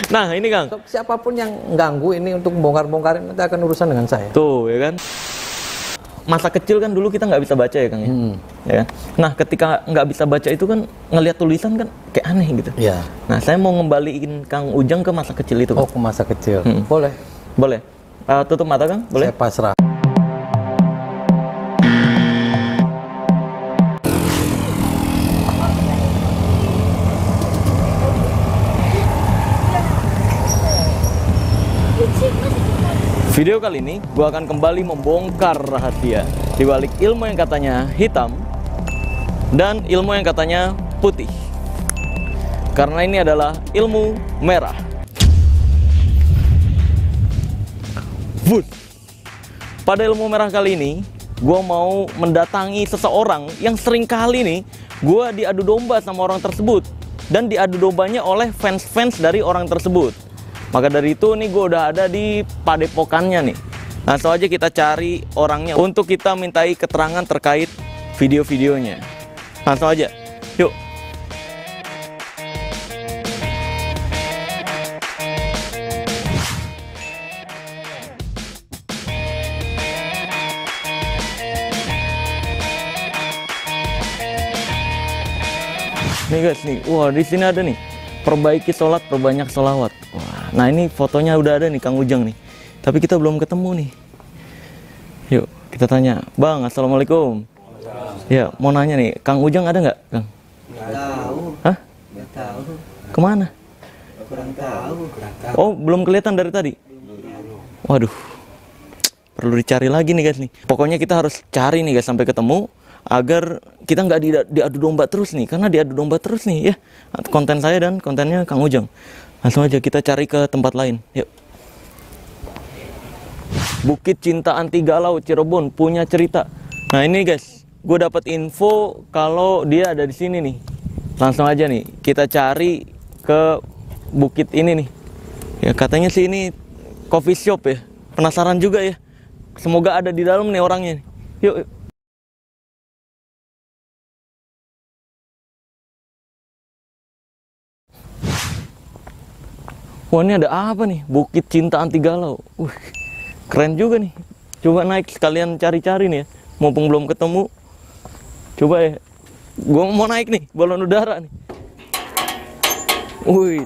Nah ini Kang, Siapapun yang ganggu ini untuk bongkar-bongkarin nanti akan urusan dengan saya. tuh ya kan. Masa kecil kan dulu kita nggak bisa baca ya Kang ya? Ya kan? Nah ketika nggak bisa baca itu kan ngelihat tulisan kan kayak aneh gitu. Iya. Nah saya mau ngembaliin Kang Ujang ke masa kecil itu Kang. Oh, ke masa kecil. Boleh. Boleh? Tutup mata Kang, boleh? Saya pasrah. Video kali ini gue akan kembali membongkar rahasia di balik ilmu yang katanya hitam dan ilmu yang katanya putih. Karena ini adalah ilmu merah. Bud. Pada ilmu merah kali ini, gue mau mendatangi seseorang yang sering kali nih gue diadu domba sama orang tersebut, dan diadu dombanya oleh fans-fans dari orang tersebut. Maka dari itu nih gue udah ada di padepokannya nih. Langsung aja kita cari orangnya untuk kita mintai keterangan terkait video-videonya. Langsung aja, yuk. Nih guys nih, wah di sini ada nih. Perbaiki sholat, perbanyak sholawat. Wah, nah ini fotonya udah ada nih Kang Ujang nih. Tapi kita belum ketemu nih. Yuk kita tanya, Bang, assalamualaikum. Ya mau nanya nih, Kang Ujang ada nggak, Kang? Nggak tahu. Hah? Nggak tahu. Kemana? Kurang tahu. Oh belum kelihatan dari tadi. Waduh, perlu dicari lagi nih guys nih. Pokoknya kita harus cari nih guys sampai ketemu, agar kita nggak diadu domba terus nih, karena diadu domba terus nih ya konten saya dan kontennya Kang Ujang. Langsung aja kita cari ke tempat lain, yuk. Bukit Cinta Anti Galau Cirebon punya cerita. Nah ini guys, gue dapat info kalau dia ada di sini nih. Langsung aja nih kita cari ke bukit ini nih. Ya katanya sih ini coffee shop ya. Penasaran juga ya. Semoga ada di dalam nih orangnya. Yuk. Wah ini ada apa nih? Bukit Cinta Anti Galau. Keren juga nih. Coba naik sekalian cari-cari nih ya. Mumpung belum ketemu. Coba ya. Gua mau naik nih, balon udara nih. Wih.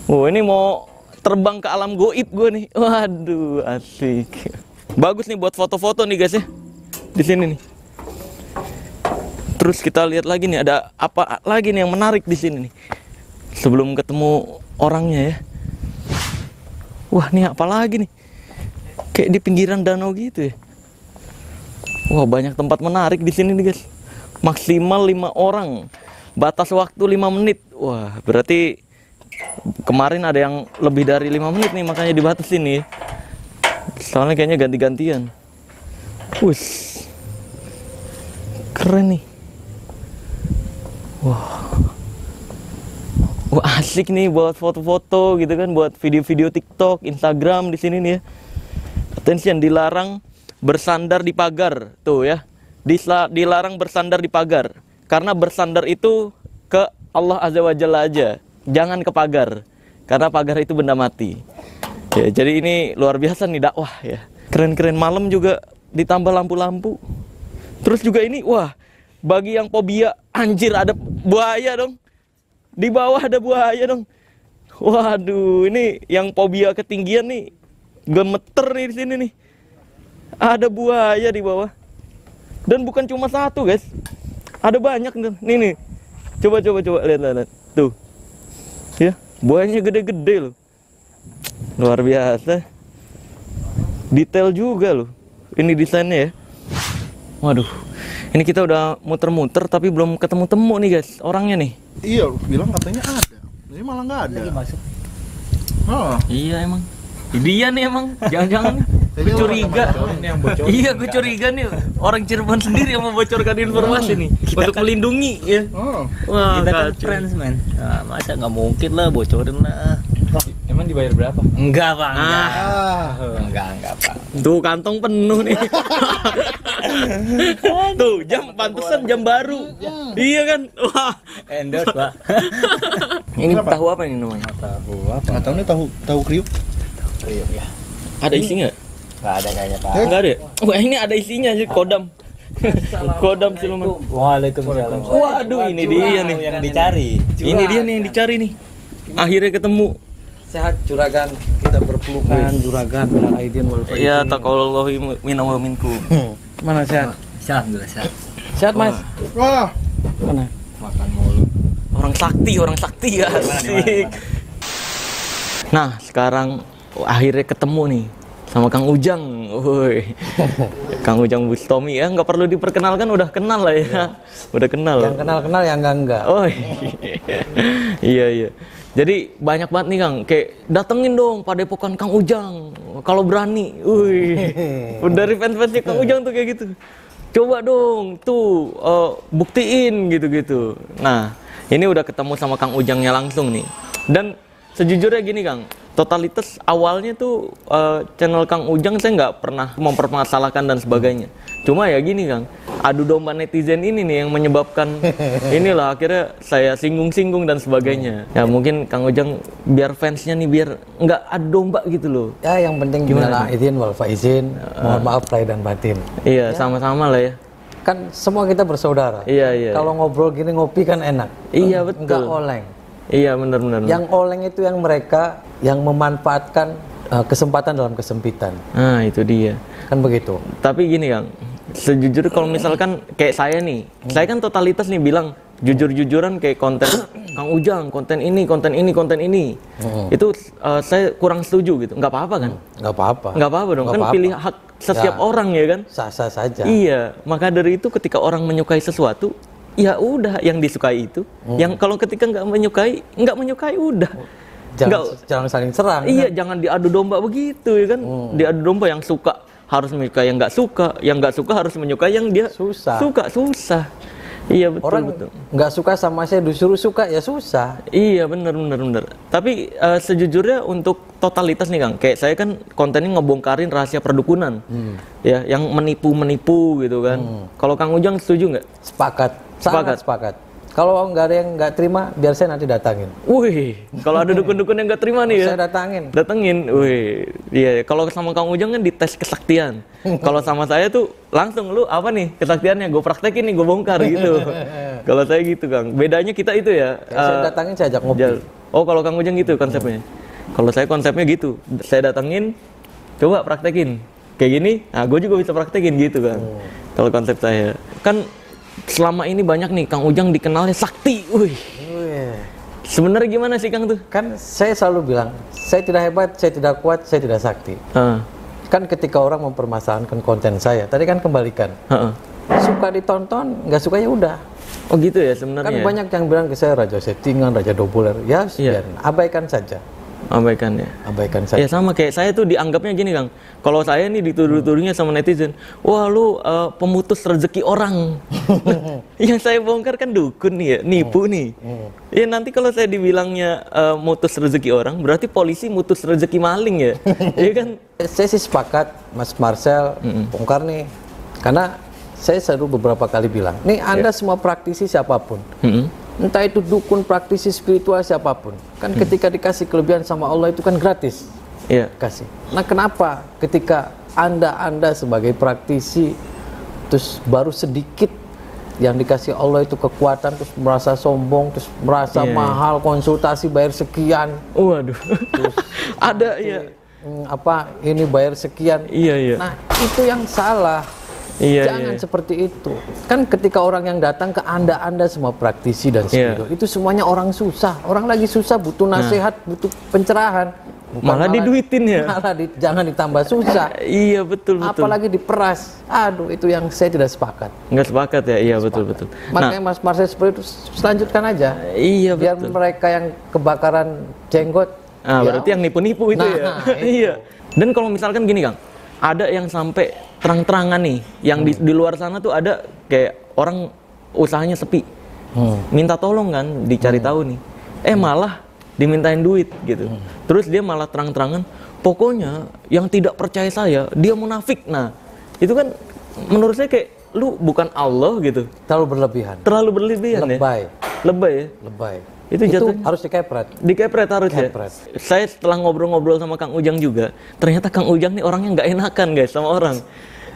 Oh ini mau terbang ke alam goib gue nih. Waduh, asik. Bagus nih buat foto-foto nih guys ya. Di sini nih. Terus kita lihat lagi nih ada apa lagi nih yang menarik di sini nih. Sebelum ketemu orangnya ya. Wah, nih apa lagi nih? Kayak di pinggiran danau gitu ya. Wah, banyak tempat menarik di sini nih, guys. Maksimal 5 orang. Batas waktu 5 menit. Wah, berarti kemarin ada yang lebih dari 5 menit nih, makanya dibatasin nih. Soalnya kayaknya ganti-gantian. Wush. Keren nih. Wah. Wah, asik nih buat foto-foto gitu kan, buat video-video TikTok, Instagram di sini nih ya. Attention, dilarang bersandar di pagar, tuh ya. Dilarang bersandar di pagar. Karena bersandar itu ke Allah Azza wa Jalla aja, jangan ke pagar. Karena pagar itu benda mati. Ya, jadi ini luar biasa nih dakwah ya. Keren-keren, malam juga ditambah lampu-lampu. Terus juga ini, wah, bagi yang fobia, anjir ada buaya dong. Di bawah ada buaya dong. Waduh, ini yang fobia ketinggian nih, gemeter nih di sini nih. Ada buaya di bawah. Dan bukan cuma satu, guys. Ada banyak nih. Nih. Coba lihat. Tuh. Ya, buayanya gede-gede loh. Luar biasa. Detail juga loh. Ini desainnya ya. Waduh. Ini kita udah muter-muter tapi belum ketemu-temu nih, guys. Orangnya nih. Iya, bilang katanya ada. Ini malah nggak ada. Lagi masuk. Oh. Iya emang. Dia nih emang. Jangan-jangan gue curiga. Iya, gue curiga nih orang Cirebon sendiri yang membocorkan informasi nih untuk melindungi ya. Oh. Wah, Kita kan kacau. friends, man. Nah, masa nggak mungkin lah bocorin lah. Emang dibayar berapa? Enggak, Pak. Enggak, Pak. Tuh kantong penuh nih. Tuh jam pantesan jam baru. Iya kan? Wah. Endorse, Pak. Ini tahu apa ini namanya? Tahu apa? Nggak tahu nih tahu kriuk. Kriuk ya. Ada isi nggak? Enggak ada kayaknya, Pak. Enggak ada. Wah ini ada isinya sih kodam. Kodam siluman. Waalaikumsalam. Waduh ini dia nih. Yang dicari. Ini dia nih yang dicari nih. Akhirnya ketemu. Sehat juragan, kita berpelukan juragan minal aidin wal faizin. Iya taqabbalallahu minna wa minkum. Mana sehat? Alhamdulillah sehat. Sehat Mas? Wah, Mana? Makan mulu. Orang sakti ya. Asik. Nah, sekarang akhirnya ketemu nih sama Kang Ujang. Woi. Kang Ujang Bustomi ya, nggak perlu diperkenalkan udah kenal lah ya. Udah kenal. Yang kenal-kenal yang enggak. Oh. Iya. Jadi banyak banget nih Kang, kayak datengin dong Padepokan Kang Ujang kalau berani. Wih. Dari fans-fansnya Kang Ujang tuh kayak gitu. Coba dong tuh buktiin gitu-gitu. Nah, ini udah ketemu sama Kang Ujangnya langsung nih. Dan sejujurnya gini Kang, totalitas awalnya tuh channel Kang Ujang saya nggak pernah mempermasalahkan dan sebagainya. Cuma ya gini Kang, adu domba netizen ini nih yang menyebabkan inilah akhirnya saya singgung-singgung dan sebagainya. Ya mungkin Kang Ujang biar fansnya nih biar nggak adu domba gitu loh. Ya yang penting minal aidin wal faizin. Mohon maaf lahir dan batin. Iya, sama-sama lah ya. Kan semua kita bersaudara. Iya. Kalau ngobrol gini ngopi kan enak. Iya betul. Enggak oleng. Iya benar-benar. Yang oleng itu yang mereka yang memanfaatkan kesempatan dalam kesempitan. Nah itu dia. Kan begitu. Tapi gini Kang, sejujurnya kalau misalkan kayak saya nih, saya kan totalitas nih bilang jujur-jujuran kayak konten Kang Ujang, konten ini. Itu saya kurang setuju gitu. Nggak apa-apa kan? Nggak apa-apa. Nggak apa-apa dong. Nggak Kan apa-apa. pilih hak setiap orang ya kan? Sah-sah saja. Iya. Maka dari itu ketika orang menyukai sesuatu, ya udah yang disukai itu. Yang kalau ketika nggak menyukai udah. Jangan saling serang. Iya, jangan diadu domba begitu ya kan? Diadu domba yang suka harus menyukai yang nggak suka harus menyukai yang dia Susah. susah. Iya betul Orang betul. nggak suka sama saya disuruh suka ya susah. Iya benar. Tapi sejujurnya untuk totalitas nih Kang, kayak saya kan kontennya ngebongkarin rahasia perdukunan, ya yang menipu gitu kan. Kalau Kang Ujang setuju nggak? Sangat sepakat. Kalau nggak ada yang nggak terima, biar saya nanti datangin. Wih, kalau ada dukun-dukun yang nggak terima nih ya. Saya Datengin. Wih, iya. Kalau sama Kang Ujang kan dites kesaktian. Kalau sama saya tuh langsung lu apa nih kesaktiannya? Gue praktekin nih, gue bongkar gitu. Kalau saya gitu Kang. Bedanya kita itu ya. Saya datangin, saya ajak ngopi. Oh kalau Kang Ujang gitu konsepnya. Kalau saya konsepnya gitu. Saya datengin, coba praktekin. Kayak gini, nah gue juga bisa praktekin gitu kan. Kalau konsep saya kan. Selama ini banyak nih Kang Ujang dikenalnya sakti. Wih. Sebenarnya gimana sih Kang tuh? Kan saya selalu bilang, saya tidak hebat, saya tidak kuat, saya tidak sakti. Kan ketika orang mempermasalahkan konten saya, tadi kan kembalikan. Suka ditonton, nggak suka ya udah. Oh gitu ya sebenarnya. Kan banyak yang bilang ke saya raja settingan, raja dobuler. Ya, abaikan saja. Abaikan ya. Abaikan saja. Ya sama kayak saya tuh dianggapnya gini Kang. Kalau saya nih dituduh-tuduhnya sama netizen, wah lu pemutus rezeki orang. Yang saya bongkar kan dukun nih ya, nipu nih. Ya nanti kalau saya dibilangnya mutus rezeki orang, berarti polisi mutus rezeki maling ya. Iya kan? Saya sih sepakat Mas Marcel bongkar nih. Karena saya selalu beberapa kali bilang, nih Anda semua praktisi siapapun. Entah itu dukun, praktisi spiritual siapapun. Kan ketika dikasih kelebihan sama Allah itu kan gratis. Iya. Kasih. Nah kenapa ketika Anda sebagai praktisi terus baru sedikit yang dikasih Allah itu kekuatan terus merasa sombong, terus merasa mahal, konsultasi bayar sekian. Waduh. Terus ada ya. Ini bayar sekian. Iya. Nah, itu yang salah. Jangan seperti itu. Kan ketika orang yang datang ke Anda semua praktisi dan spiritual, itu semuanya orang susah. Orang lagi susah butuh nasihat, butuh pencerahan. Malah diduitin ya. Jangan ditambah susah. Iya betul. Apalagi diperas. Aduh, itu yang saya tidak sepakat. Nggak sepakat ya. Iya betul. Makanya Mas Marcel seperti itu selanjutkan aja. Iya biar betul. mereka yang kebakaran jenggot. Berarti yang nipu-nipu itu ya. Iya. Dan kalau misalkan gini Kang, ada yang sampai terang-terangan nih, yang di luar sana tuh ada kayak orang usahanya sepi, minta tolong kan, dicari tahu nih, malah dimintain duit gitu. Terus dia malah terang-terangan, pokoknya yang tidak percaya saya, dia munafik. Nah, itu kan menurut saya kayak lu bukan Allah gitu. Terlalu berlebihan. Terlalu berlebihan Lebay. ya. Lebay ya. Lebay. Itu jatuhnya harus dikepret. Dikepret harus Kepret. ya. Saya setelah ngobrol-ngobrol sama Kang Ujang juga, ternyata Kang Ujang nih orangnya nggak enakan guys sama orang.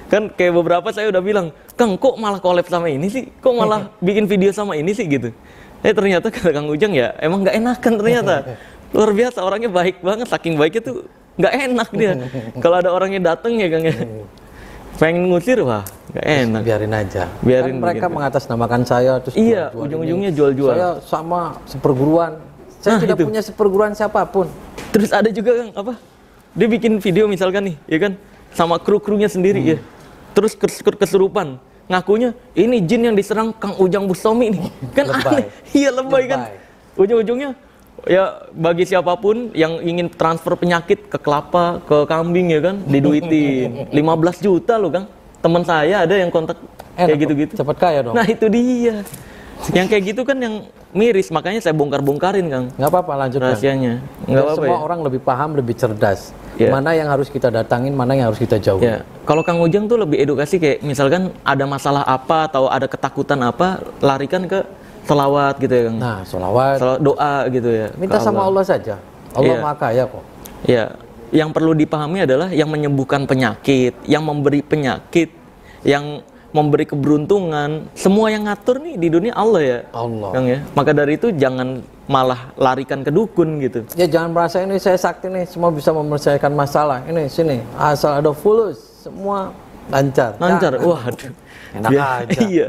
Kan kayak beberapa saya udah bilang, Kang kok malah collab sama ini sih? Kok malah bikin video sama ini sih gitu? Ternyata kata Kang Ujang ya emang nggak enakan ternyata. Luar biasa, orangnya baik banget, saking baiknya tuh nggak enak dia. Kalau ada orangnya dateng ya Kang ya, pengen ngusir, wah nggak enak. Biarin aja. Biarin kan mereka begitu. mengatasnamakan saya terus Iya, jual-jual ujung-ujungnya ini. jual-jual. Saya sama seperguruan. Saya Nah, tidak itu. punya seperguruan siapapun. Terus ada juga Kang apa? Dia bikin video misalkan nih, ya kan, sama kru-krunya sendiri ya. Terus kesurupan, ngakunya ini jin yang diserang Kang Ujang Bustomi nih. Kan Lebay. aneh. Iya lebay kan. Lebay. Ujung-ujungnya ya bagi siapapun yang ingin transfer penyakit ke kelapa, ke kambing ya kan, diduitin 15 juta loh Kang. Teman saya ada yang kontak kayak Enak, gitu-gitu. Cepat kaya dong. Nah, itu dia. Yang kayak gitu kan yang miris, makanya saya bongkar-bongkarin Kang. Nggak apa-apa, lanjutkan. Rahasianya. Nggak Nggak apa-apa semua ya. orang lebih paham, lebih cerdas. Iya. Mana yang harus kita datangin, mana yang harus kita jauhi. Ya, kalau Kang Ujang tuh lebih edukasi kayak misalkan ada masalah apa atau ada ketakutan apa, larikan ke selawat gitu ya Kang. Nah, sholawat. Selawat doa gitu ya. Minta ke sama Allah saja. Allah Iya. Maha Kaya kok. Ya, yang perlu dipahami adalah yang menyembuhkan penyakit, yang memberi penyakit, yang memberi keberuntungan, semua yang ngatur nih di dunia Allah ya. Allah. Kang ya. Maka dari itu jangan malah larikan ke dukun gitu. Ya jangan merasa ini saya sakti nih, semua bisa menyelesaikan masalah. Ini sini, asal ada fulus, semua lancar. Lancar. Jangan. Waduh. Enak aja. Iya.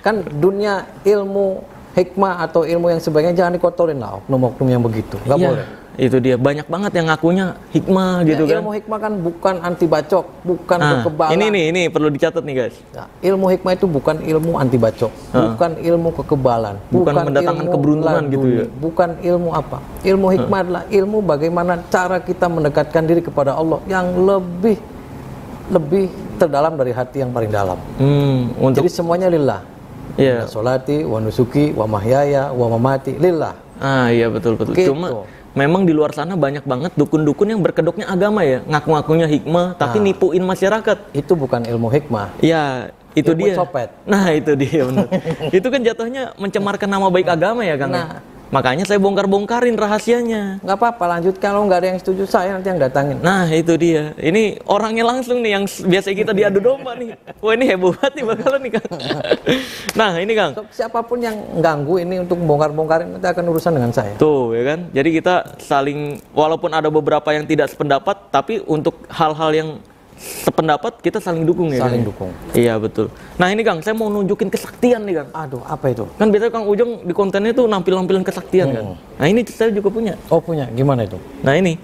Kan dunia ilmu hikmah atau ilmu yang sebagainya jangan dikotorin lah oknum-oknum yang begitu. Nggak Iya, boleh. itu dia, banyak banget yang ngakunya hikmah gitu Ya, kan. ilmu hikmah kan bukan anti bacok, bukan Nah, kekebalan. ini perlu dicatat nih guys. Nah, ilmu hikmah itu bukan ilmu anti bacok, bukan ilmu kekebalan, Bukan mendatangkan ilmu keberuntungan gitu laduni, ya. bukan ilmu apa. Ilmu hikmah adalah ilmu bagaimana cara kita mendekatkan diri kepada Allah yang lebih terdalam dari hati yang paling dalam. Untuk Jadi semuanya lillah. iya. Solati, wa nusuki, wa mahyaya, wa mamati lillah. Iya betul. Gitu. Cuma memang di luar sana banyak banget dukun-dukun yang berkedoknya agama ya, ngaku-ngakunya hikmah tapi nipuin masyarakat. Itu bukan ilmu hikmah. Ya, itu Ilmu dia. copet. Nah, itu dia benar. Itu kan jatuhnya mencemarkan nama baik agama ya, Kang. Nah. Makanya saya bongkar-bongkarin rahasianya. Nggak apa-apa, lanjut. Kalau nggak ada yang setuju, saya nanti yang datangin. Nah, itu dia. Ini orangnya langsung nih yang biasa kita diadu domba nih. Wah, ini heboh banget nih bakalan nih, Kang. Nah, ini Kang. So, siapapun yang ganggu ini untuk bongkar-bongkarin, nanti akan urusan dengan saya. Tuh, ya kan? Jadi kita saling, walaupun ada beberapa yang tidak sependapat, tapi untuk hal-hal yang sependapat kita saling dukung ya. Saling Kang? dukung. Iya betul. Nah ini Kang, saya mau nunjukin kesaktian nih Kang. Aduh, apa itu? Kan biasanya Kang Ujang di kontennya tuh nampil-nampilin kesaktian kan. Nah ini saya juga punya. Oh punya, gimana itu? Nah ini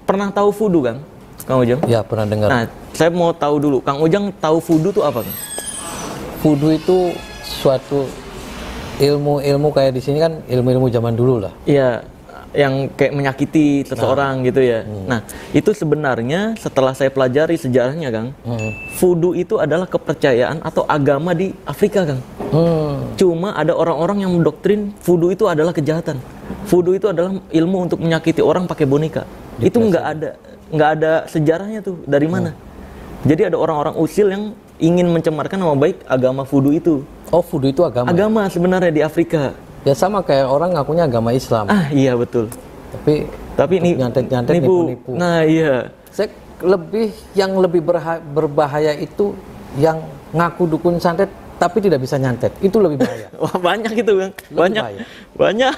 pernah tahu voodoo Kang Ujang? Ya pernah dengar. Nah saya mau tahu dulu, Kang Ujang tahu voodoo tuh apa Kang? Voodoo itu suatu ilmu kayak di sini kan ilmu-ilmu zaman dulu lah. Iya, yang kayak menyakiti seseorang gitu ya. Nah, itu sebenarnya setelah saya pelajari sejarahnya, Kang, voodoo itu adalah kepercayaan atau agama di Afrika, Kang. Cuma ada orang-orang yang mendoktrin voodoo itu adalah kejahatan. Voodoo itu adalah ilmu untuk menyakiti orang pakai boneka. Itu nggak ada sejarahnya tuh dari mana. Jadi ada orang-orang usil yang ingin mencemarkan nama baik agama voodoo itu. Oh voodoo itu agama? Agama sebenarnya di Afrika. Ya sama kayak orang ngakunya agama Islam. Ah iya betul. Tapi nyantet-nyantet, nipu-nipu. Nah iya. Saya yang lebih berbahaya itu yang ngaku dukun santet tapi tidak bisa nyantet. Itu lebih bahaya. Wah banyak itu Kang. Banyak. bahaya. Banyak.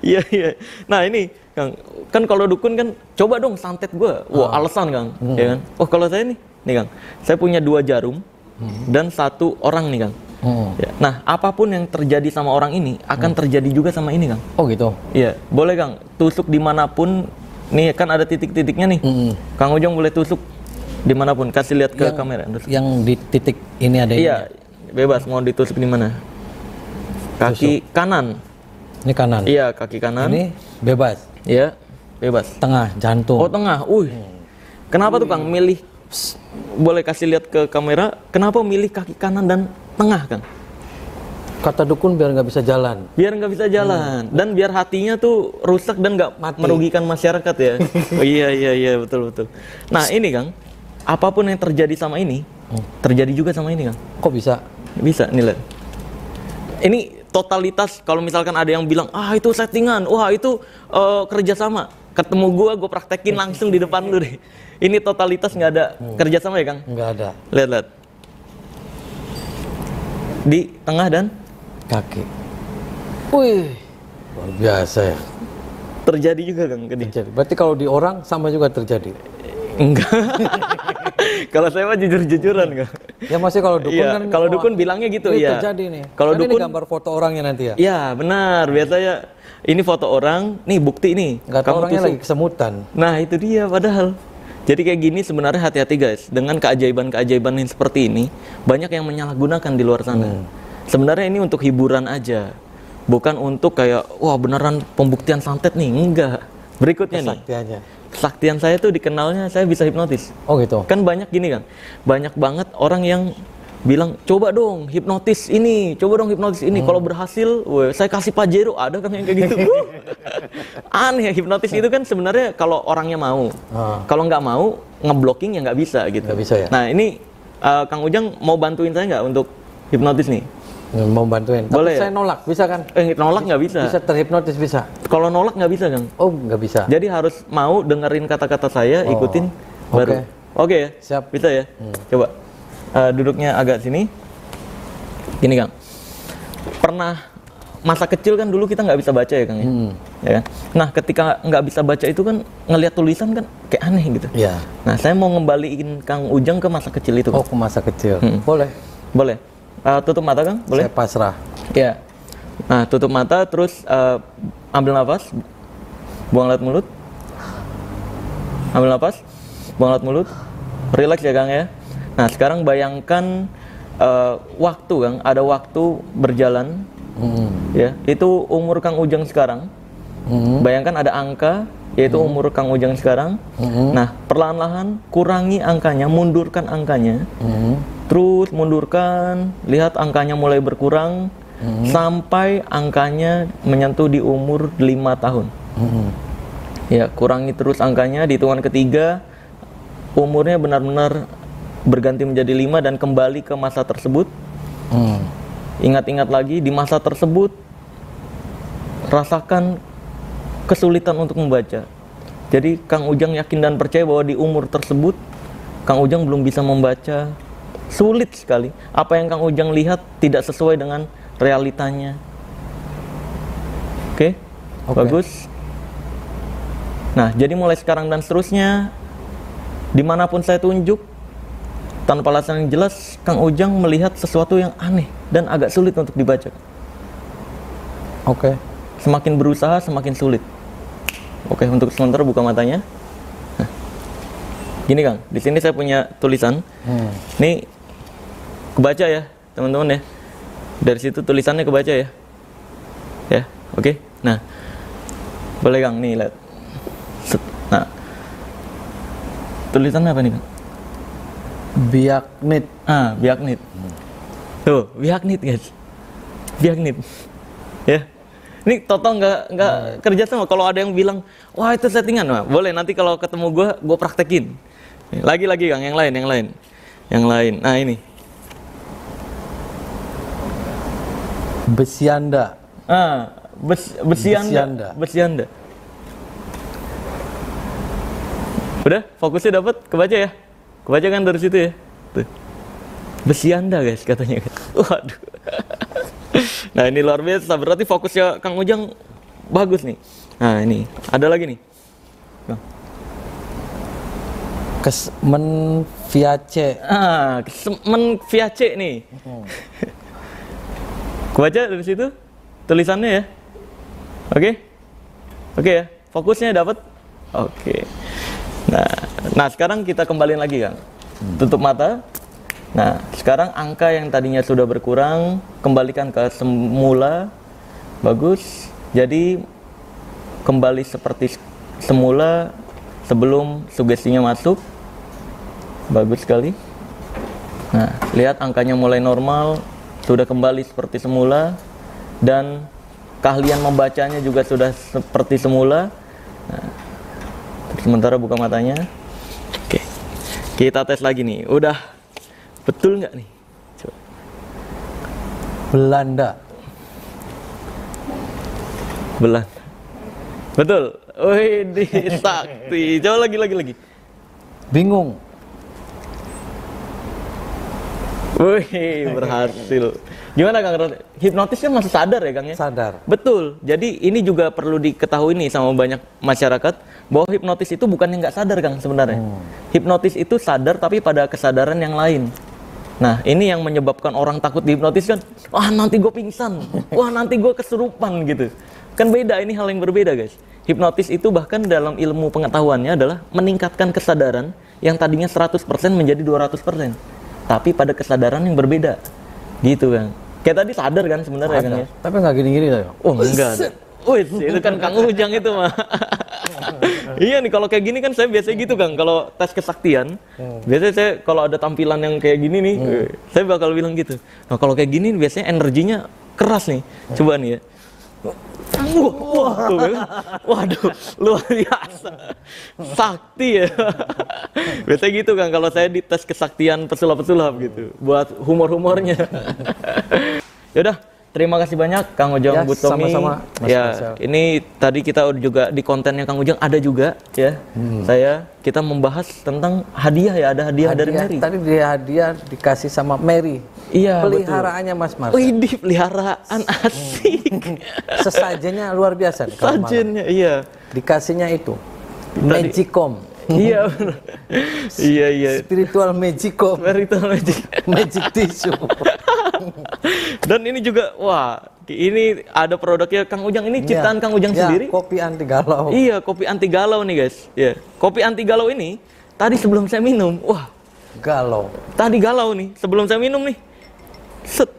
Iya iya. Nah ini Kang, kan kalau dukun kan coba dong santet gua. Wah alasan Kang, ya kan? Oh kalau saya nih Kang, saya punya 2 jarum dan 1 orang nih Kang. Ya. Nah, apapun yang terjadi sama orang ini akan terjadi juga sama ini, Kang. Oh gitu. Iya, boleh Kang. Tusuk dimanapun. Nih kan ada titik-titiknya nih. Kang Ujang boleh tusuk dimanapun. Kasih lihat ke kamera. Yang di titik ini ada Iya, bebas mau ditusuk di mana. Kaki kanan. Ini kanan. Iya, kaki kanan. Ini bebas. Iya, bebas. Tengah, jantung. Oh tengah. Kenapa tuh Kang milih? Boleh kasih lihat ke kamera. Kenapa milih kaki kanan dan tengah Kang? Kata dukun biar nggak bisa jalan. Biar nggak bisa jalan dan biar hatinya tuh rusak dan nggak Mati. merugikan masyarakat ya. Oh, iya betul. Nah ini Kang, apapun yang terjadi sama ini, terjadi juga sama ini Kang. Kok bisa? Bisa nih lihat. Ini totalitas kalau misalkan ada yang bilang itu settingan, wah itu kerjasama. Ketemu gue praktekin langsung di depan lu deh. Ini totalitas nggak ada kerjasama ya Kang? Nggak ada. Lihat. Di tengah dan Kaki. Wih, luar biasa ya. terjadi juga Kang ke dia. Terjadi. Berarti kalau di orang sama juga terjadi. Enggak. Kalau saya mah jujur-jujuran Kang. Ya masih kalau dukun Iya, kan. kalau wah, dukun bilangnya gitu ini ya. terjadi nih. Kalau Kan dukun ini gambar foto orangnya nanti ya. ya benar, biasanya ini foto orang, nih bukti nih. Nggak tahu orangnya tusuk. lagi kesemutan. Nah, itu dia padahal. Jadi kayak gini sebenarnya hati-hati guys. Dengan keajaiban-keajaiban yang seperti ini, banyak yang menyalahgunakan di luar sana. Sebenarnya ini untuk hiburan aja. Bukan untuk kayak wah beneran pembuktian santet nih, enggak. Berikutnya nih. Kesaktiannya. Kesaktian saya tuh dikenalnya saya bisa hipnotis. Oh gitu. Kan banyak gini Kang. Banyak banget orang yang bilang coba dong hipnotis ini, coba dong hipnotis ini. Kalau berhasil, saya kasih Pajero. Ada kan yang kayak gitu. Aneh, hipnotis itu kan sebenarnya kalau orangnya mau. Kalau nggak mau, ngeblocking ya nggak bisa gitu. Nggak bisa ya? Nah ini Kang Ujang mau bantuin saya nggak untuk hipnotis nih? Mau bantuin. Boleh Tapi ya? saya nolak, bisa kan? Nolak nggak bisa. Bisa terhipnotis bisa. Kalau nolak nggak bisa Kang. Oh nggak bisa. Jadi harus mau dengerin kata-kata saya, ikutin baru. Oke ya? Siap. Bisa ya? Coba duduknya agak sini. Gini Kang. Pernah masa kecil kan dulu kita nggak bisa baca ya Kang ya? Ya kan? Nah ketika nggak bisa baca itu kan ngelihat tulisan kan kayak aneh gitu. Iya. Nah saya mau ngembaliin Kang Ujang ke masa kecil itu. Oh ke masa kecil. Boleh. Boleh. Tutup mata Kang, boleh? Saya pasrah. Ya. Nah, tutup mata terus ambil nafas. Buang lewat mulut. Ambil nafas. Buang lewat mulut. Relax ya Kang ya. Nah, sekarang bayangkan waktu Kang, ada waktu berjalan. Ya, itu umur Kang Ujang sekarang. Bayangkan ada angka yaitu umur Kang Ujang sekarang. Nah, perlahan-lahan kurangi angkanya, mundurkan angkanya. Terus mundurkan, lihat angkanya mulai berkurang sampai angkanya menyentuh di umur 5 tahun. Ya, kurangi terus angkanya di hitungan ketiga umurnya benar-benar berganti menjadi 5 dan kembali ke masa tersebut. Ingat-ingat lagi di masa tersebut rasakan kesulitan untuk membaca. Jadi Kang Ujang yakin dan percaya bahwa di umur tersebut Kang Ujang belum bisa membaca. Sulit sekali. Apa yang Kang Ujang lihat tidak sesuai dengan realitanya. Oke? Bagus. Nah, jadi mulai sekarang dan seterusnya, dimanapun saya tunjuk, tanpa alasan yang jelas, Kang Ujang melihat sesuatu yang aneh dan agak sulit untuk dibaca. Oke. Semakin berusaha, semakin sulit. Oke, untuk sementara buka matanya. Nah, gini Kang, di sini saya punya tulisan. Nih kebaca ya teman-teman ya, dari situ tulisannya kebaca ya, oke. Nah boleh Kang nih lihat. Nah tulisannya apa nih Kang? Biaknit. Biaknit. Tuh biaknit guys, biaknit ya. Ini total nggak kerja sama. Kalau ada yang bilang wah itu settingan, nah, boleh nanti kalau ketemu gue praktekin lagi Kang, yang lain. Nah ini Besianda. Besianda. Udah, fokusnya dapat, kebaca ya. Kebaca kan dari situ ya. Tuh. Besianda guys katanya. Waduh. Nah, ini luar biasa. Berarti fokusnya Kang Ujang bagus nih. Nah, ini ada lagi nih. Bang. Kesmen Viace. Kesmen Viace nih. Kebaca dari situ tulisannya ya. Oke ya, fokusnya dapat. Oke. Nah sekarang kita kembaliin lagi Kang. Tutup mata. Nah sekarang angka yang tadinya sudah berkurang kembalikan ke semula. Bagus. Jadi kembali seperti semula sebelum sugestinya masuk. Bagus sekali. Nah lihat angkanya mulai normal. sudah kembali seperti semula, dan keahlian membacanya juga sudah seperti semula. Nah, sementara buka matanya. Oke, kita tes lagi nih. Udah betul nggak nih? Coba. Belanda. Belanda. Betul. Wih, sakti. Coba lagi. Bingung. Wih, berhasil. Gimana Kang? Hipnotis kan masih sadar ya Kang ya? Sadar. Betul. Jadi ini juga perlu diketahui nih sama banyak masyarakat bahwa hipnotis itu bukan yang nggak sadar Kang sebenarnya. Hipnotis itu sadar tapi pada kesadaran yang lain. Nah, ini yang menyebabkan orang takut dihipnotis kan. Wah, nanti gue pingsan. Wah, nanti gue kesurupan gitu. Kan beda, ini hal yang berbeda guys. Hipnotis itu bahkan dalam ilmu pengetahuannya adalah meningkatkan kesadaran yang tadinya 100% menjadi 200%. Tapi pada kesadaran yang berbeda. Gitu Kang. Kayak tadi sadar kan sebenarnya Kang ya. Tapi nggak gini-gini loh. Oh enggak. Wih, itu kan Kang Ujang itu mah. Iya nih, kalau kayak gini kan saya biasanya gitu Kang. Kalau tes kesaktian, biasanya saya kalau ada tampilan yang kayak gini nih, saya bakal bilang gitu. Nah kalau kayak gini biasanya energinya keras nih. Coba nih ya. Wah, tuh kan. Waduh, luar biasa. Sakti ya. Biasanya gitu kan kalau saya di tes kesaktian pesulap-pesulap gitu. Buat humor-humornya. Yaudah, terima kasih banyak Kang Ujang Ya, Butomi. sama-sama, Mas Ya, Marcel. ini tadi kita juga di kontennya Kang Ujang ada juga ya. Kita membahas tentang hadiah ya, ada hadiah dari Mary. Tadi dia hadiah dikasih sama Mary. Iya, Peliharaannya Mas Marcel. Widih, peliharaan asik. Sesajennya luar biasa nih kalau malam. Sajennya, iya. Dikasihnya itu Magicom. Iya, bener. Iya. Spiritual Magicom. Spiritual magic. Magic tissue. Dan ini juga, wah, ini ada produknya Kang Ujang. Ini ciptaan Kang Ujang sendiri. Kopi anti galau. Iya, kopi anti galau nih guys. Ya, kopi anti galau ini tadi sebelum saya minum, wah, Galau. tadi galau nih sebelum saya minum nih. Set,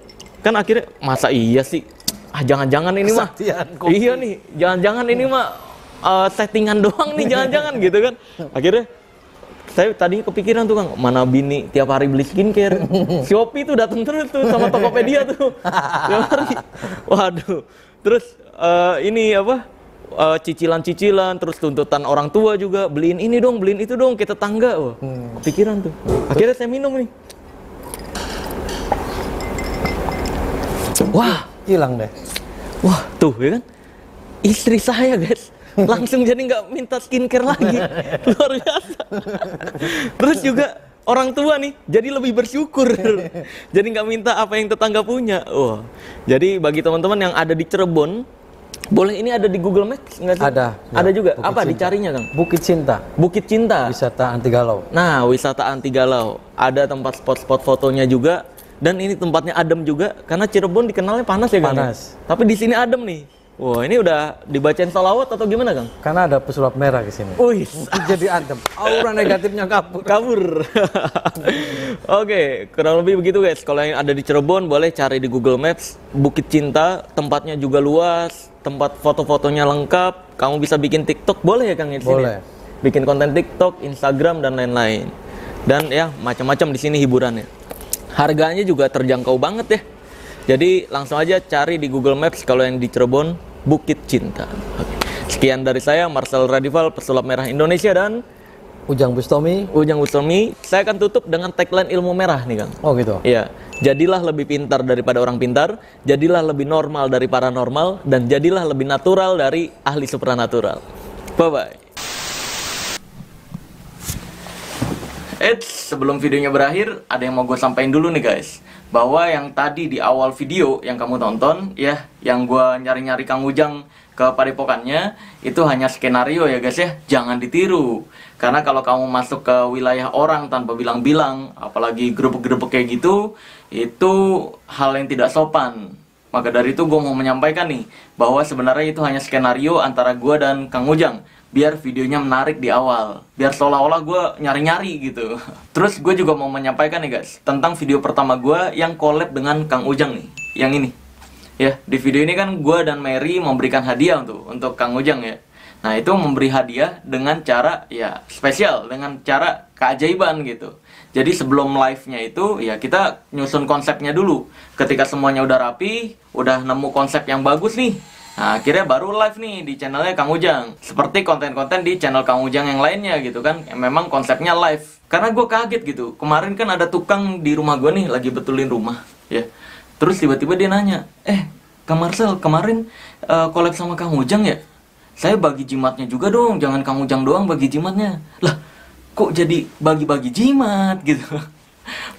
kan akhirnya masa iya sih? Ah, jangan-jangan ini mah. Kesaktian kopi. Iya nih, jangan-jangan ini mah settingan doang nih, jangan-jangan gitu kan. Akhirnya saya tadinya kepikiran tuh Kang, mana bini tiap hari beli skincare. Shopee tuh datang terus tuh sama Tokopedia tuh. Tiap hari. Waduh. Terus ini apa? Cicilan-cicilan, terus tuntutan orang tua juga, beliin ini dong, beliin itu dong, kita tetangga. Wah, kepikiran tuh. Akhirnya saya minum nih. Wah, Hilang deh. wah tuh ya kan. Istri saya guys langsung jadi nggak minta skincare lagi. Luar biasa. Terus juga orang tua nih jadi lebih bersyukur. Jadi nggak minta apa yang tetangga punya. Wah. Jadi bagi teman-teman yang ada di Cirebon, boleh ini ada di Google Maps nggak sih? Ada. Ada juga. Bukit Apa Cinta. dicarinya Kang? Bukit Cinta. Bukit Cinta. Wisata anti galau. Nah, wisata anti galau. Ada tempat spot-spot fotonya juga. Dan ini tempatnya adem juga, karena Cirebon dikenalnya panas ya Kang? Panas. Tapi di sini adem nih. Wah, ini udah dibacain sholawat atau gimana Kang? Karena ada pesulap merah di sini. Wih, Jadi adem. Aura negatifnya kabur. kabur. Oke, kurang lebih begitu guys. Kalau yang ada di Cirebon boleh cari di Google Maps. Bukit Cinta, tempatnya juga luas, tempat foto-fotonya lengkap. Kamu bisa bikin TikTok, boleh ya Kang di sini? Boleh. Bikin konten TikTok, Instagram dan lain-lain. Dan ya macam-macam di sini hiburannya. Harganya juga terjangkau banget ya. Jadi langsung aja cari di Google Maps kalau yang di Cirebon, Bukit Cinta. Oke. Sekian dari saya, Marcel Radival, pesulap merah Indonesia, dan Ujang Bustomi. Ujang Bustomi. Saya akan tutup dengan tagline ilmu merah nih Kang. Oh gitu. Iya, jadilah lebih pintar daripada orang pintar, jadilah lebih normal dari paranormal, dan jadilah lebih natural dari ahli supranatural. Bye-bye. Sebelum videonya berakhir, ada yang mau gue sampaikan dulu nih guys. Bahwa yang tadi di awal video yang kamu tonton, ya, yang gue nyari-nyari Kang Ujang ke padepokannya, itu hanya skenario ya guys ya. Jangan ditiru. Karena kalau kamu masuk ke wilayah orang tanpa bilang-bilang, apalagi grebek-grebek kayak gitu, itu hal yang tidak sopan. Maka dari itu gue mau menyampaikan nih, bahwa sebenarnya itu hanya skenario antara gue dan Kang Ujang. Biar videonya menarik di awal, biar seolah-olah gue nyari-nyari gitu. Terus gue juga mau menyampaikan nih guys, tentang video pertama gue yang collab dengan Kang Ujang nih, yang ini. Ya, di video ini kan gue dan Mary memberikan hadiah untuk Kang Ujang ya. Nah, itu memberi hadiah dengan cara ya spesial, dengan cara keajaiban gitu. Jadi sebelum live-nya itu ya kita nyusun konsepnya dulu. Ketika semuanya udah rapi, udah nemu konsep yang bagus nih, nah akhirnya baru live nih di channelnya Kang Ujang. Seperti konten-konten di channel Kang Ujang yang lainnya gitu kan, memang konsepnya live. Karena gue kaget gitu, kemarin kan ada tukang di rumah gue nih lagi betulin rumah ya. Terus tiba-tiba dia nanya, Kang Marcel kemarin collab sama Kang Ujang ya? Saya bagi jimatnya juga dong, jangan Kang Ujang doang bagi jimatnya. Lah, kok jadi bagi-bagi jimat gitu.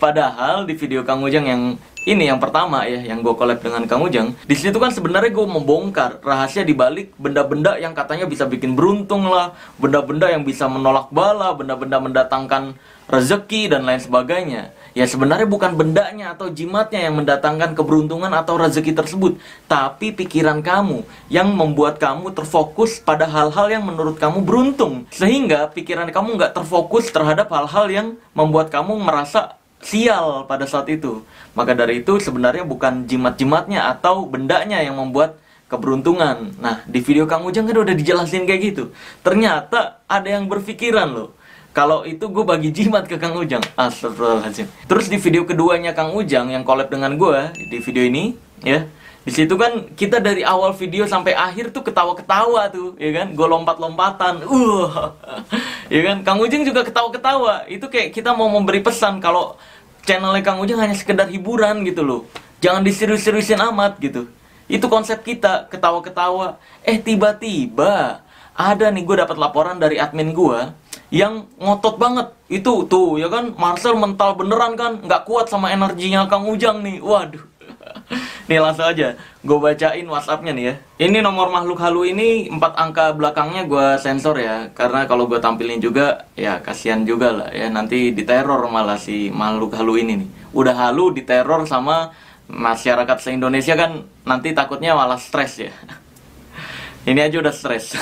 Padahal di video Kang Ujang yang ini yang pertama ya, yang gue collab dengan Kang Ujang, di situ kan sebenarnya gue membongkar rahasia di balik benda-benda yang katanya bisa bikin beruntung lah, benda-benda yang bisa menolak bala, benda-benda mendatangkan rezeki dan lain sebagainya. Ya sebenarnya bukan bendanya atau jimatnya yang mendatangkan keberuntungan atau rezeki tersebut, tapi pikiran kamu yang membuat kamu terfokus pada hal-hal yang menurut kamu beruntung, sehingga pikiran kamu nggak terfokus terhadap hal-hal yang membuat kamu merasa sial pada saat itu. Maka dari itu sebenarnya bukan jimat-jimatnya atau bendanya yang membuat keberuntungan. Nah di video Kang Ujang kan udah dijelasin kayak gitu. Ternyata ada yang berpikiran loh, kalau itu gue bagi jimat ke Kang Ujang. Astagfirullahaladzim. Terus di video keduanya Kang Ujang yang collab dengan gue di video ini ya, di situ kan kita dari awal video sampai akhir tuh ketawa-ketawa tuh, ya kan? Gue lompat-lompatan, ya kan? Kang Ujang juga ketawa-ketawa. Itu kayak kita mau memberi pesan kalau channelnya Kang Ujang hanya sekedar hiburan gitu loh. Jangan diserius-seriusin amat gitu. Itu konsep kita, ketawa-ketawa. Tiba-tiba ada nih, gue dapat laporan dari admin gue yang ngotot banget. Itu tuh ya kan, Marcel mental beneran kan, nggak kuat sama energinya Kang Ujang nih. Waduh. Nih langsung aja gue bacain WhatsApp-nya nih ya. Ini nomor makhluk halu ini 4 angka belakangnya gue sensor ya, karena kalau gue tampilin juga ya kasihan juga lah ya, nanti diteror malah si makhluk halu ini nih. Udah halu diteror sama masyarakat se-Indonesia kan, nanti takutnya malah stres ya. Ini aja udah stres.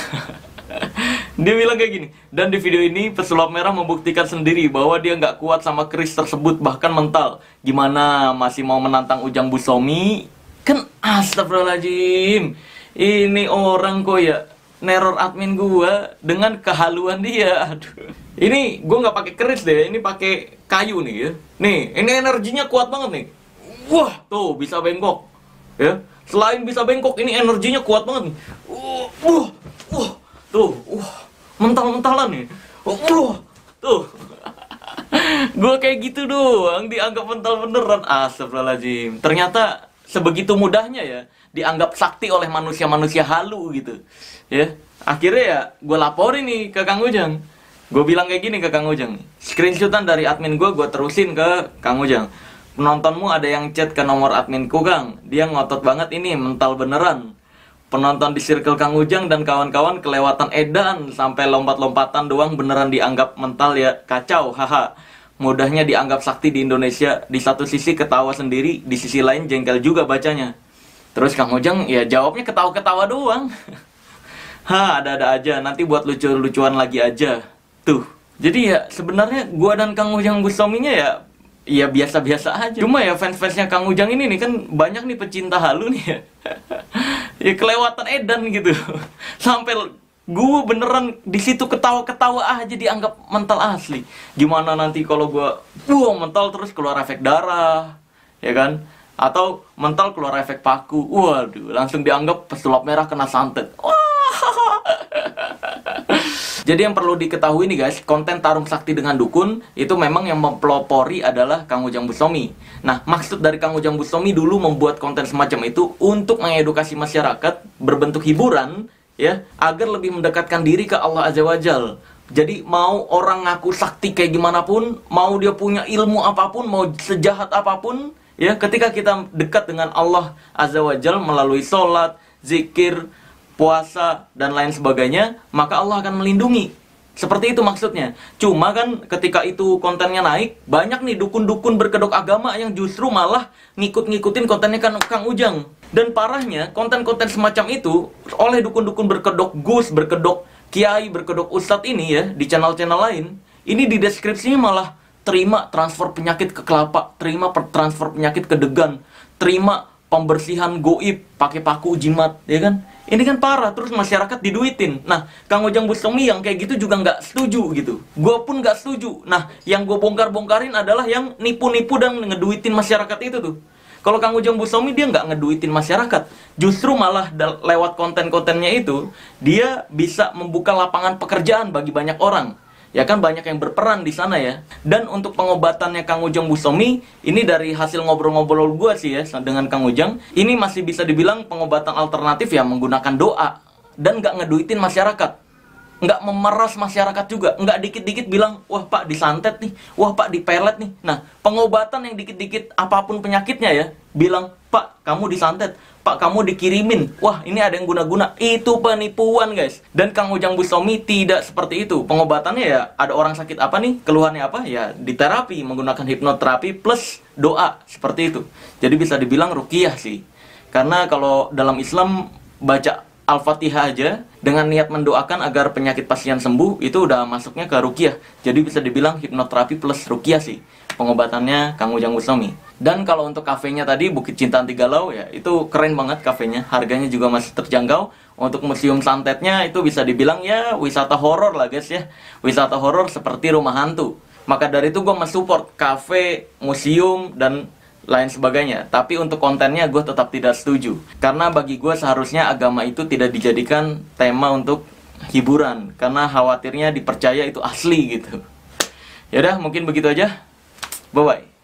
Dia bilang kayak gini, dan di video ini pesulap merah membuktikan sendiri bahwa dia nggak kuat sama keris tersebut, bahkan mental. Gimana, masih mau menantang Ujang Busomi? Kan astagfirullahaladzim, ini orang kok ya neror admin gua dengan kehaluan dia. Aduh. Ini gua nggak pakai keris deh, ini pakai kayu nih ya. Nih, ini energinya kuat banget nih. Wah, tuh bisa bengkok. Ya. Selain bisa bengkok, ini energinya kuat banget nih. Tuh, mental-mentalan nih. Tuh. Gue kayak gitu doang dianggap mental beneran. Astagfirullahaladzim. Ternyata sebegitu mudahnya ya dianggap sakti oleh manusia-manusia halu gitu. Ya. Akhirnya ya gue laporin nih ke Kang Ujang. Gue bilang kayak gini ke Kang Ujang. Screenshotan dari admin gue terusin ke Kang Ujang. Penontonmu ada yang chat ke nomor adminku Kang. Dia ngotot banget ini mental beneran. Penonton di circle Kang Ujang dan kawan-kawan kelewatan edan, sampai lompat-lompatan doang beneran dianggap mental ya, kacau, haha. Mudahnya dianggap sakti di Indonesia, di satu sisi ketawa sendiri, di sisi lain jengkel juga bacanya. Terus Kang Ujang ya jawabnya ketawa-ketawa doang. Ada-ada aja, nanti buat lucu-lucuan lagi aja. Tuh, jadi ya sebenarnya gua dan Kang Ujang Busominya ya biasa-biasa aja. Cuma ya fans-fansnya Kang Ujang ini nih kan banyak nih pecinta halu nih ya. Ya kelewatan edan gitu. Sampai gue beneran di situ ketawa-ketawa aja dianggap mental asli. Gimana nanti kalau gue mental terus keluar efek darah, ya kan? Atau mental keluar efek paku. Waduh, langsung dianggap pesulap merah kena santet. Jadi yang perlu diketahui nih guys, konten Tarung Sakti dengan Dukun itu memang yang mempelopori adalah Kang Ujang Busomi. Nah, maksud dari Kang Ujang Busomi dulu membuat konten semacam itu untuk mengedukasi masyarakat berbentuk hiburan ya, agar lebih mendekatkan diri ke Allah Azza wa Jal. Jadi mau orang ngaku sakti kayak gimana pun, mau dia punya ilmu apapun, mau sejahat apapun ya, ketika kita dekat dengan Allah Azza wa Jal melalui sholat, zikir, puasa, dan lain sebagainya, maka Allah akan melindungi. Seperti itu maksudnya. Cuma kan ketika itu kontennya naik, banyak nih dukun-dukun berkedok agama yang justru malah ngikut-ngikutin kontennya Kang Ujang. Dan parahnya, konten-konten semacam itu oleh dukun-dukun berkedok gus, berkedok kiai, berkedok ustadz ini ya, di channel-channel lain, ini di deskripsinya malah terima transfer penyakit ke kelapa, terima transfer penyakit ke degan, terima pembersihan goib pakai paku jimat, ya kan? Ini kan parah, terus masyarakat diduitin. Nah, Kang Ujang Bustami yang kayak gitu juga nggak setuju gitu. Gue pun nggak setuju. Nah, yang gue bongkar-bongkarin adalah yang nipu-nipu dan ngeduitin masyarakat itu tuh. Kalau Kang Ujang Bustami dia nggak ngeduitin masyarakat, justru malah lewat konten-kontennya itu dia bisa membuka lapangan pekerjaan bagi banyak orang. Ya kan banyak yang berperan di sana ya. Dan untuk pengobatannya Kang Ujang Bustami, ini dari hasil ngobrol-ngobrol gue sih ya dengan Kang Ujang, ini masih bisa dibilang pengobatan alternatif ya menggunakan doa dan nggak ngeduitin masyarakat, nggak memeras masyarakat juga, nggak dikit-dikit bilang wah Pak disantet nih, wah Pak dipelet nih. Nah pengobatan yang dikit-dikit apapun penyakitnya ya, bilang Pak kamu disantet, Pak kamu dikirimin, wah ini ada yang guna-guna, itu penipuan guys. Dan Kang Ujang Bustami tidak seperti itu. Pengobatannya ya ada orang sakit apa nih, keluhannya apa, ya diterapi menggunakan hipnoterapi plus doa, seperti itu. Jadi bisa dibilang ruqyah sih. Karena kalau dalam Islam baca Al-Fatihah aja dengan niat mendoakan agar penyakit pasien sembuh, itu udah masuknya ke ruqyah. Jadi bisa dibilang hipnoterapi plus ruqyah sih pengobatannya Kang Ujang Bustami. Dan kalau untuk kafenya tadi Bukit Cinta Anti Galau ya, itu keren banget kafenya, harganya juga masih terjangkau. Untuk museum santetnya itu bisa dibilang ya wisata horor lah guys ya, wisata horor seperti rumah hantu. Maka dari itu gue mensupport kafe, museum dan lain sebagainya. Tapi untuk kontennya gue tetap tidak setuju, karena bagi gue seharusnya agama itu tidak dijadikan tema untuk hiburan, karena khawatirnya dipercaya itu asli gitu. Yaudah mungkin begitu aja, bye bye.